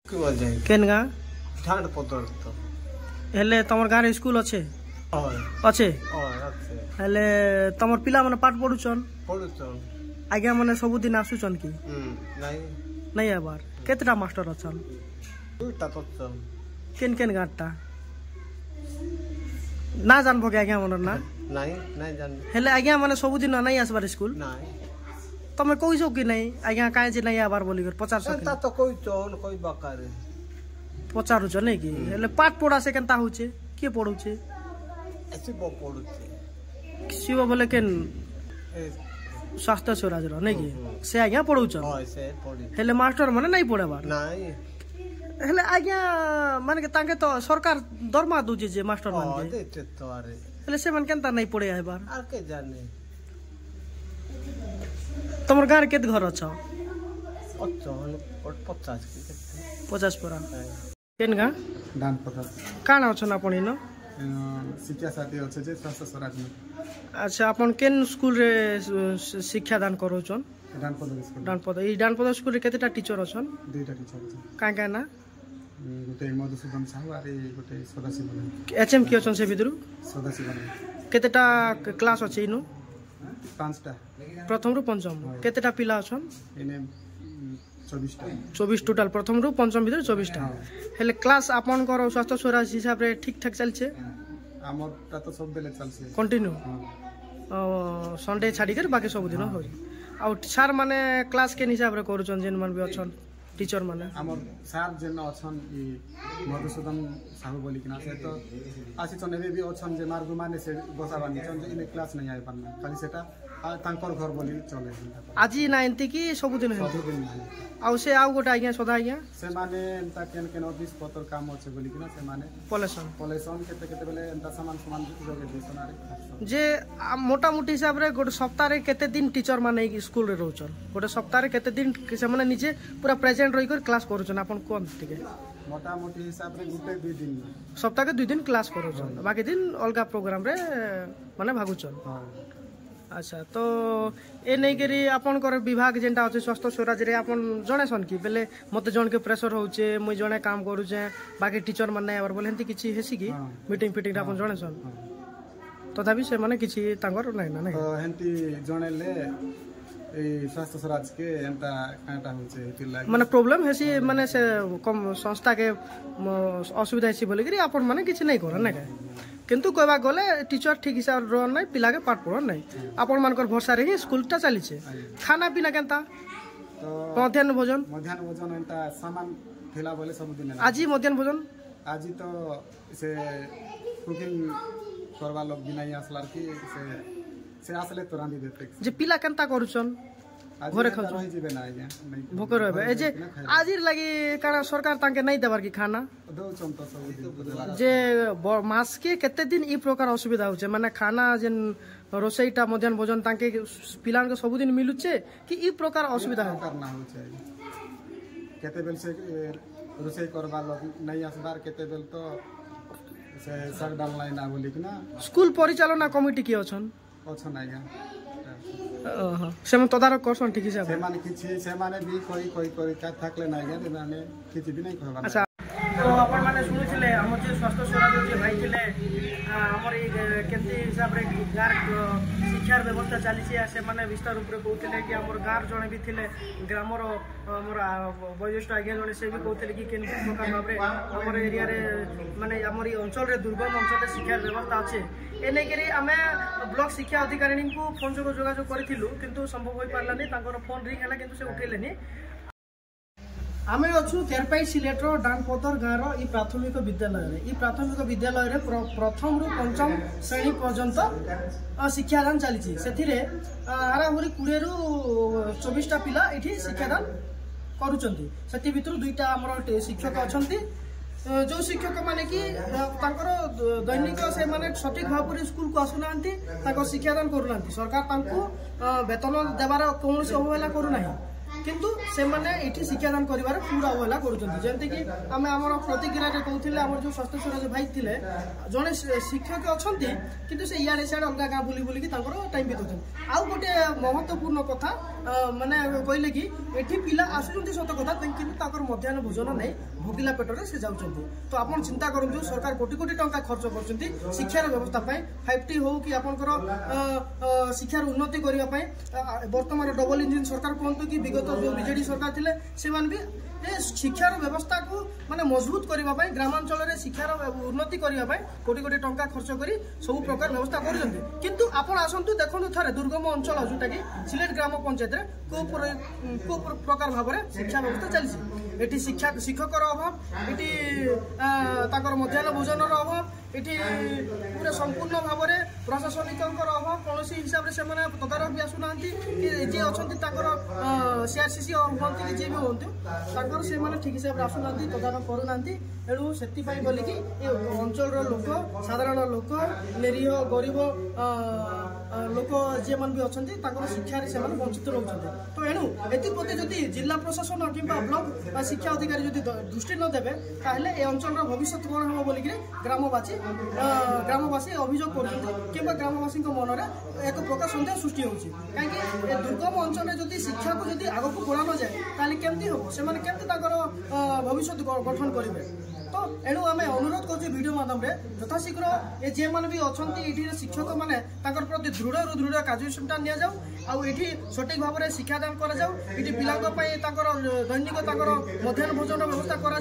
केन गाँ ढांड पदर तो हेले तमर गाँव स्कूल अच्छे अच्छे हेले तमर पिला माने पाठ पढुछन आज्ञा माने सब दिन आसुछन की नहीं आबार केतटा मास्टर अछन केन केन गाँटा ना जानबो के आज्ञा माने ना नहीं जान हेले आज्ञा माने सब दिन नहीं आसबार स्कूल नहीं तमे कहिसो कि नहीं आज्ञा काहे जे नहीं आबार बोली कर 50 ता तो कोई चोन कोई बकार पचारुछ नहीं कि हेले पाठ पढ़ा से केनता होचे के पढुचे ऐसे बो पड़ुचे शिव बोले केन स्वास्थ्य स्वराज रो नहीं कि से आज्ञा पढुछ हां से पढी हेले मास्टर माने नहीं पढेबार नहीं हेले आज्ञा माने के तांके तो सरकार दरमा दूजे जे मास्टर मान के देते तो अरे हेले से मन केनता नहीं पढे आइबार आर के जाने तमर गार केत घर अछ अच्छन 50 की 50 परा केन गा दान पत्र काना अछन आपण इन शिक्षा साथी अछि जे स्वास्थ्य स्वराज में अच्छा अपन केन स्कूल रे शिक्षा दान करोछन दान पत्र दान पद स्कूल रे केतेटा टीचर अछन दुईटा टीचर अछि का का ना गोटे मधुसूदन साहू आरे गोटे सदाशिव एचएम की अछन से बिदरु सदाशिव केतेटा क्लास अछि इनु 5टा प्रथम रु पंचम केतेटा पिला अछन एने 24 टोटल प्रथम रु पंचम भीतर 24 टा हेले क्लास आपन कर स्वास्थ्य स्वराज हिसाब रे ठीक ठाक चलछे हमरटा तो सब बेले चलछे कंटिन्यू संडे छाडी कर बाकी सब दिन होई आ सर माने क्लास के हिसाब रे करूछन जेन मन भी अछन टीचर माने हमर सर जेन अछन ई मधुसूदन साहू बोली किना से तो आसी चने भी अछन जे मार्गु माने से बसाबानी छन जे इन क्लास नहीं आइ पाना खाली सेटा तांकर घर बोली चले आज ना एंती की सब दिन आ से आउ गोटा आज्ञा सदा आज्ञा से माने एंता केन ऑफिस पत्र काम अछि बोली किना से माने पॉलेशन केते बेले एंता सामान जोगे देसन आरे जे मोटा मोटी हिसाब रे गोटे सप्ताह रे केते दिन टीचर माने स्कूल रे रहउछन गोटे सप्ताह रे केते दिन से माने निजे पूरा प्रेजेंट रही कर क्लास करूछन आपन कोन ठीक मोटा मोटी हिसाब रे गुटे 2 दिन सप्ताह के 2 दिन क्लास करूछन बाकी दिन अलगा प्रोग्राम रे माने भागुछन अच्छा तो ए नहीं करी आपन कर विभाग जेंटा अछि स्वास्थ्य स्वराज रे आपन जणेसन की बेले मते जण के प्रेशर होउचे मुई जणे काम करूचे बाकी टीचर मन नै आवर बोले हंती किछि हेसी की मीटिंग फिटिंग आपन जणेसन तथापि से माने किछि तांगर नै ना तो हंती जणेले ए स्वास्थ्य स्वराज के एंता काटा होचे तिला माने प्रॉब्लम हेसी माने से कम संस्था के असुविधा हेसी बोले करी आपन माने किछि नै कर ना किंतु कहबा गले टीचर ठीक हिसाब रहन नै पिला के पाठ पढ़न नै आपन मानकर भरोसा रे स्कूलटा चली छे खाना पीना केनता तो मध्याह्न भोजन एंता सामान थिला बोले सब दिन आज मध्याह्न भोजन आज तो से कुकिंग करवा लोग बिना आसलार की से आसले तो रांधी देते जे पिला केनता करूछन घरे खाउ रहि जेबे ना आज्ञा भोक रहबे ए जे आजिर लागि कारण सरकार तांके नै देबार की खाना दउचन तो सब दिन जे मास के केते दिन ई प्रकार असुविधा होचे माने खाना जेन रोसईटा मध्याह्न भोजन तांके पिलान के सब दिन मिलुचे कि ई प्रकार असुविधा करना होचे केते बेल से रोसई करबा लोग नै आसबार केते बेल तो से सर डालना ना बोली कि ना स्कूल परिचालना कमिटी की अछन आज्ञा से मन तदारक करसन ठीक हिसाब से माने किछि से माने भी कोई का थाकले ना आज्ञा माने किछि भी नै कहबा अच्छा तो अपन माने सुनिथिले हमर जे स्वास्थ्य स्वराज जे भाई थिले हमर ई केते हिसाब रे गार शिक्षार व्यवस्था चली छे से माने विस्तार रूप रे कहथिले कि हमर गार जणे भी थिले ग्रामर हमर वयोज्येष्ठ आज्ञा जणे से भी कहथिले कि केन प्रकार भाबरे हमर एरिया रे माने हमर ई अंचल रे दुर्गम अंचल रे शिक्षार व्यवस्था अछि ए नै करी हमें ब्लॉक शिक्षा अधिकारी को फोन जो जोगाजोग करिथिलु किंतु संभव होई पारला नै तांकर फोन रिंग हला किंतु से उठेलेनी आमे अछु केरपाई सिलेटर डानपदर गाँव ई प्राथमिक विद्यालय रे ई प्राथमिक विद्यालय रे प्रथम रु पंचम श्रेणी पर्यंत शिक्षादान चली छी सेथिरे हाराहुरी 20 रु 24 टा पिला एठी शिक्षादान करूचंती सेति भितर दुईटा हमर शिक्षक अछंती जो शिक्षक माने कि तांकर दैनिक से माने सठिक भाव स्कूल को आसुनांती तांको शिक्षादान करूनांती सरकार तांको वेतन देबार कोनोसी अवहेला करू नाही किंतु से माने एठी शिक्षादान करिवार पूरा अवहेला करूछन्ती जेंति कि आमे हमर प्रतिक्रिया रे कहउथिले हमर जो स्वास्थ्य सेवा भाई थिले जने शिक्षक अछन्ती किंतु से इयारे साड अलगा गां बुली बुली कि तांकर टाइम बितउछन आउ गोटे महत्वपूर्ण कथा माने कहले कि एठी पिला आसुछन्ती सत कथा किंतु तांकर मध्याह्न भोजन नै भोगिला पेटरे से जाउछन्ती तो आपण चिंता करंतु सरकार कोटी कोटी टंका खर्च करछन्ती शिक्षार व्यवस्था पय 5T हो कि आपनकर शिक्षार उन्नति करिवा पय वर्तमान डबल इंजिन सरकार कहतु कि विगत जो बीजेडी सरकार थिले सेमान भी शिक्षार व्यवस्था को माने मजबूत करने ग्रामांचल में शिक्षार उन्नति करने कोटी कोटी टंका खर्च कर सब प्रकार व्यवस्था कर किंतु आपण आसतु देखो थे दुर्गम अंचल जोटा कि सिलेट ग्राम पंचायत को प्रकार भाव में शिक्षा व्यवस्था चलती एटी शिक्षकर अभाव एटी मध्याह्न भोजन अभाव एटी पूरा संपूर्ण भाव में प्रशासनिक अभाव कौन हिसाब से तदारख भी आसुना जी अच्छा सीआरसीसी हूँ कि जी भी हूँ से ठीक हिसाब से आसुना तदारख करूना एणु से बोलिकी अंचल लोक साधारण लोक निरीह गरीब लोक जी भी अच्छा शिक्षार से वंचित रोचे तो एणु एप्रति जदि जिला प्रशासन कि ब्लॉक शिक्षा अधिकारी जदि दृष्टि नदेवे ताहले ए अंचल भविष्य कौन हम बोलिक ग्रामवासी अभियोग कर ग्रामवासी मन में एक प्रकार सन्देह सृष्टि होगी कहीं दुर्गम अंचल जदि शिक्षा को जदि आग को बढ़ा न जाए ताहले केमती हम से भविष्य गठन करेंगे तो एणु आम अनुरोध कर माध्यम यथाशीघ्र ये जे मैंने भी अच्छा ये शिक्षक मैंने प्रति दृढ़ रु दृढ़ कार्यानुष्ठान नि जाऊ आठी सठिक भाव में शिक्षादान कर पिला दैनिक मध्याह्न भोजन व्यवस्था कर